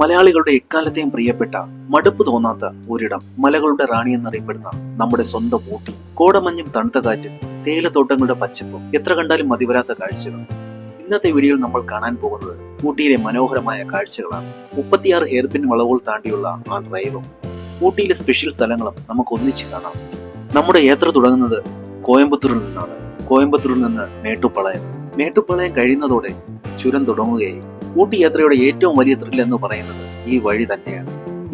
മലയാളികളുടെ എക്കാലത്തെയും പ്രിയപ്പെട്ട മടുപ്പ് തോന്നാത്ത ഒരിടം, മലകളുടെ റാണി എന്നറിയപ്പെടുന്ന നമ്മുടെ സ്വന്തം ഊട്ടി. കോടമഞ്ഞും തണുത്ത കാറ്റും തേയിലത്തോട്ടങ്ങളുടെ പച്ചപ്പും എത്ര കണ്ടാലും മതിവരാത്ത കാഴ്ചകൾ. ഇന്നത്തെ വീഡിയോയിൽ നമ്മൾ കാണാൻ പോകുന്നത് ഊട്ടിയിലെ മനോഹരമായ കാഴ്ചകളാണ്. 36 ഹെയർപിൻ വളവുകൾ താണ്ടിയുള്ള ആ ഡ്രൈവും ഊട്ടിയിലെ സ്പെഷ്യൽ സ്ഥലങ്ങളും നമുക്ക് ഒന്നിച്ച് കാണാം. നമ്മുടെ യാത്ര തുടങ്ങുന്നത് കോയമ്പത്തൂരിൽ നിന്നാണ്. കോയമ്പത്തൂരിൽ നിന്ന് മേട്ടുപ്പാളയം കഴിയുന്നതോടെ ചുരം തുടങ്ങുകയായി. ഊട്ടി യാത്രയുടെ ഏറ്റവും വലിയ ത്രില്ല് എന്ന് പറയുന്നത് ഈ വഴി തന്നെയാണ്.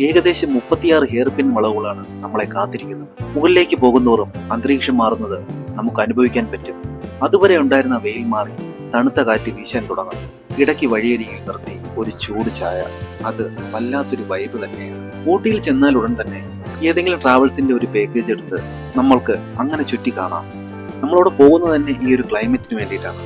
ഏകദേശം 36 ഹെയർപിൻ വളവുകളാണ് നമ്മളെ കാത്തിരിക്കുന്നത്. മുകളിലേക്ക് പോകുന്തോറും അന്തരീക്ഷം മാറുന്നത് നമുക്ക് അനുഭവിക്കാൻ പറ്റും. അതുവരെ ഉണ്ടായിരുന്ന വെയിൽ മാറി തണുത്ത കാറ്റ് വീശാൻ തുടങ്ങും. ഇടയ്ക്ക് വഴിയരികിൽ നിർത്തി ഒരു ചൂട് ചായ, അത് വല്ലാത്തൊരു വൈബ് തന്നെയാണ്. ഊട്ടിയിൽ ചെന്നാൽ ഉടൻ തന്നെ ഏതെങ്കിലും ട്രാവൽസിന്റെ ഒരു പാക്കേജ് എടുത്ത് നമ്മൾക്ക് അങ്ങനെ ചുറ്റി കാണാം. നമ്മളോട് പോകുന്നത് തന്നെ ഈ ഒരു ക്ലൈമറ്റിന് വേണ്ടിയിട്ടാണ്.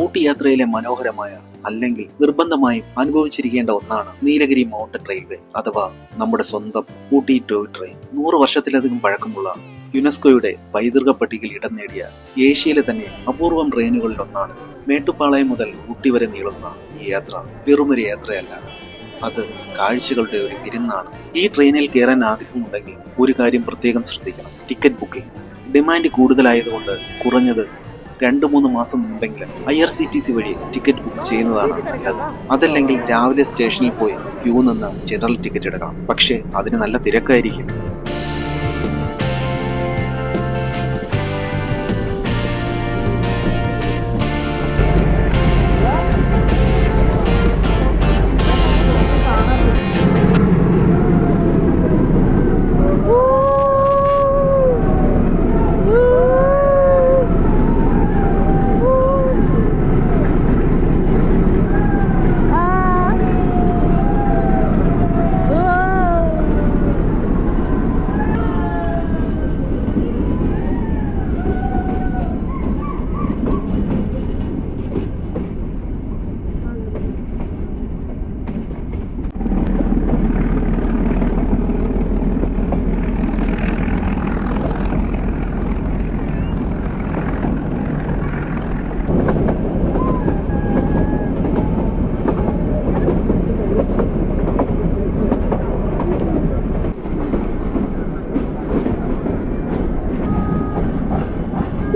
ഊട്ടി യാത്രയിലെ മനോഹരമായ, അല്ലെങ്കിൽ നിർബന്ധമായും അനുഭവിച്ചിരിക്കേണ്ട ഒന്നാണ് നീലഗിരി മൗണ്ടൻ റെയിൽവേ അഥവാ നമ്മുടെ സ്വന്തം ഊട്ടി ടോയ് ട്രെയിൻ. 100 വർഷത്തിലധികം പഴക്കമുള്ള യുനെസ്കോയുടെ പൈതൃക പട്ടികയിൽ ഇടം നേടിയ ഏഷ്യയിലെ തന്നെ അപൂർവം ട്രെയിനുകളിൽ ഒന്നാണ്. മേട്ടുപ്പാളയം മുതൽ ഊട്ടി വരെ നീളുന്ന ഈ യാത്ര വെറുമൊരു യാത്രയല്ല, അത് കാഴ്ചകളുടെ ഒരു വിരുന്നാണ്. ഈ ട്രെയിനിൽ കയറാൻ ആഗ്രഹമുണ്ടെങ്കിൽ ഒരു കാര്യം പ്രത്യേകം ശ്രദ്ധിക്കണം: ടിക്കറ്റ് ബുക്കിംഗ്. ഡിമാൻഡ് കൂടുതലായതുകൊണ്ട് കുറഞ്ഞത് 2-3 മാസം മുമ്പെങ്കിലും IRCTC വഴി ടിക്കറ്റ് ബുക്ക് ചെയ്യുന്നതാണ് നല്ലത്. അതല്ലെങ്കിൽ രാവിലെ സ്റ്റേഷനിൽ പോയി ക്യൂ നിന്ന് ജനറൽ ടിക്കറ്റ് എടുക്കണം. പക്ഷേ അതിന് നല്ല തിരക്കായിരിക്കും.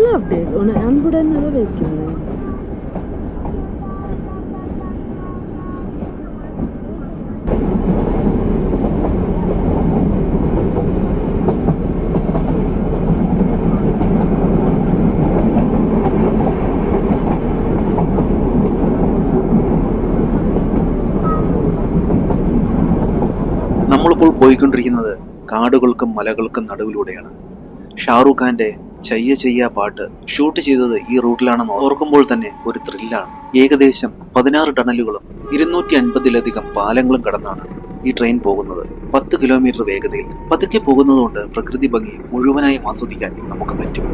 Loved it. ഞാൻ ഇവിടെ തന്നെ വെക്കുന്നത്. നമ്മളിപ്പോൾ പോയിക്കൊണ്ടിരിക്കുന്നത് കാടുകൾക്കും മലകൾക്കും നടുവിലൂടെയാണ്. ഷാറൂഖ് ഖാന്റെ ചയ്യ ചയ്യ പാട്ട് ഷൂട്ട് ചെയ്തത് ഈ റൂട്ടിലാണെന്ന് ഓർക്കുമ്പോൾ തന്നെ ഒരു ത്രില്ലാണ്. ഏകദേശം 16 ടണലുകളും 250-ലധികം പാലങ്ങളും കടന്നാണ് ഈ ട്രെയിൻ പോകുന്നത്. 10 കിലോമീറ്റർ വേഗതയിൽ പതുക്കെ പോകുന്നതുകൊണ്ട് പ്രകൃതി ഭംഗി മുഴുവനായും ആസ്വദിക്കാൻ നമുക്ക് പറ്റും.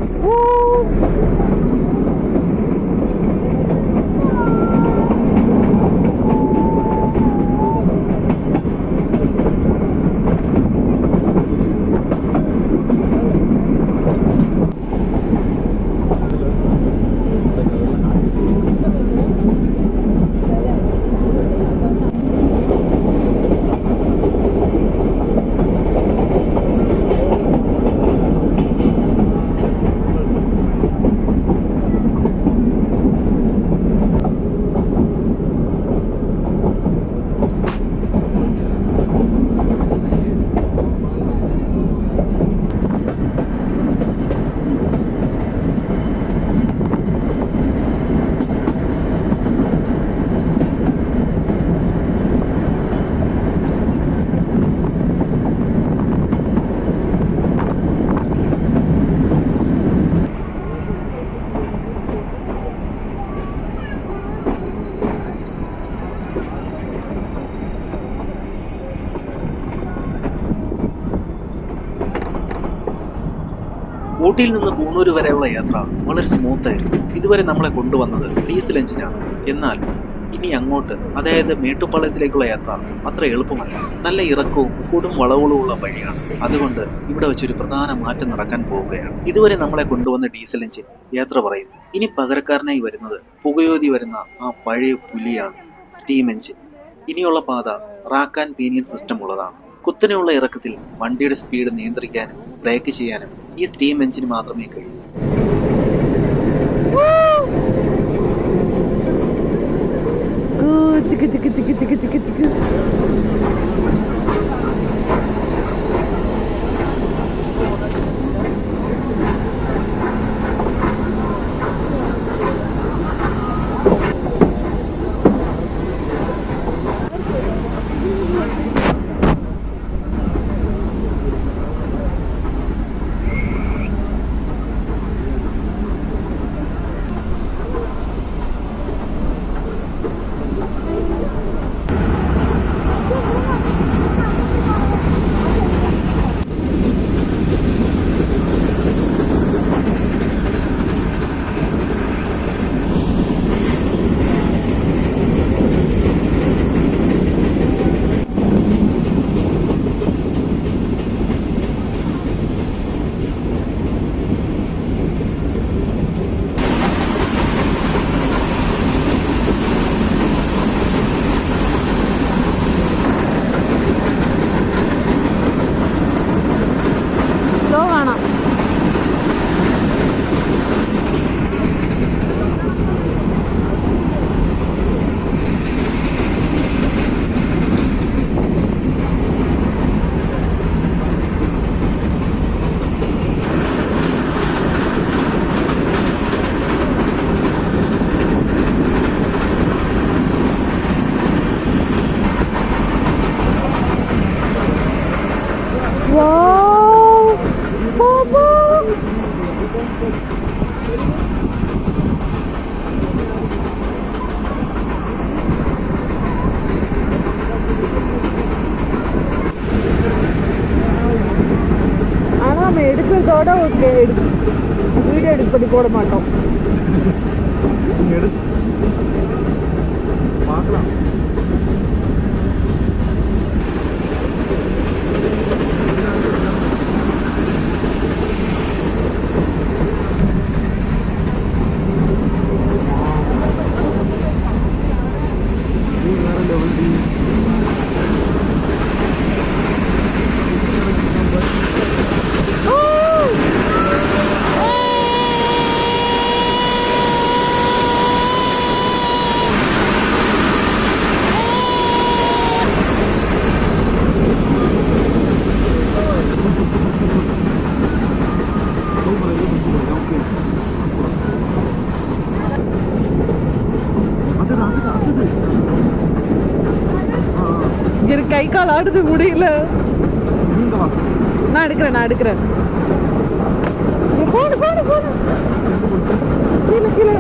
ഊട്ടിയിൽ നിന്ന് കൂണൂര് വരെയുള്ള യാത്ര വളരെ സ്മൂത്ത് ആയിരുന്നു. ഇതുവരെ നമ്മളെ കൊണ്ടുവന്നത് ഡീസൽ എഞ്ചിനാണ്. എന്നാൽ ഇനി അങ്ങോട്ട്, അതായത് മേട്ടുപ്പാളയത്തിലേക്കുള്ള യാത്ര അത്ര എളുപ്പമല്ല. നല്ല ഇറക്കവും കൊടും വളവുകളുമുള്ള വഴിയാണ്. അതുകൊണ്ട് ഇവിടെ വെച്ചൊരു പ്രധാന മാറ്റം നടക്കാൻ പോവുകയാണ്. ഇതുവരെ നമ്മളെ കൊണ്ടുവന്ന ഡീസൽ എഞ്ചിൻ യാത്ര പറയുന്നു. ഇനി പകരക്കാരനായി വരുന്നത് പുകയോതി വരുന്ന ആ പഴയ പുലിയാണ്, സ്റ്റീം എഞ്ചിൻ. ഇനിയുള്ള പാത റാക്ക് ആൻഡ് പീനിയൻ സിസ്റ്റം ഉള്ളതാണ്. കുത്തനെയുള്ള ഇറക്കത്തിൽ വണ്ടിയുടെ സ്പീഡ് നിയന്ത്രിക്കാനും ബ്രേക്ക് ചെയ്യാനും ഈ സ്റ്റീം എഞ്ചിന് മാത്രമേ കഴിയൂ. ചിക്ക് ചിക്ക് ചിക്ക് ചിക്ക് ചിക്ക് ചിക്ക്. எடுக்கிறதோட வீடியோ எடிட் பண்ணி போட மாட்டோம். பார்க்கலாம். எனக்கு கை கால் ஆடுது, முடியல. நான் எடுக்கிறேன். போடு கீழே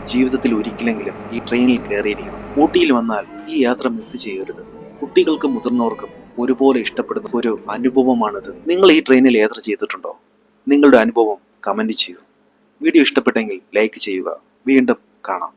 ജീവിതത്തിൽ ഒരിക്കലെങ്കിലും ഈ ട്രെയിനിൽ കയറിയിരിക്കണം. ഊട്ടിയിൽ വന്നാൽ ഈ യാത്ര മിസ് ചെയ്യരുത്. കുട്ടികൾക്കും മുതിർന്നവർക്കും ഒരുപോലെ ഇഷ്ടപ്പെടുന്ന ഒരു അനുഭവമാണിത്. നിങ്ങൾ ഈ ട്രെയിനിൽ യാത്ര ചെയ്തിട്ടുണ്ടോ? നിങ്ങളുടെ അനുഭവം കമന്റ് ചെയ്യൂ. വീഡിയോ ഇഷ്ടപ്പെട്ടെങ്കിൽ ലൈക്ക് ചെയ്യുക. വീണ്ടും കാണാം.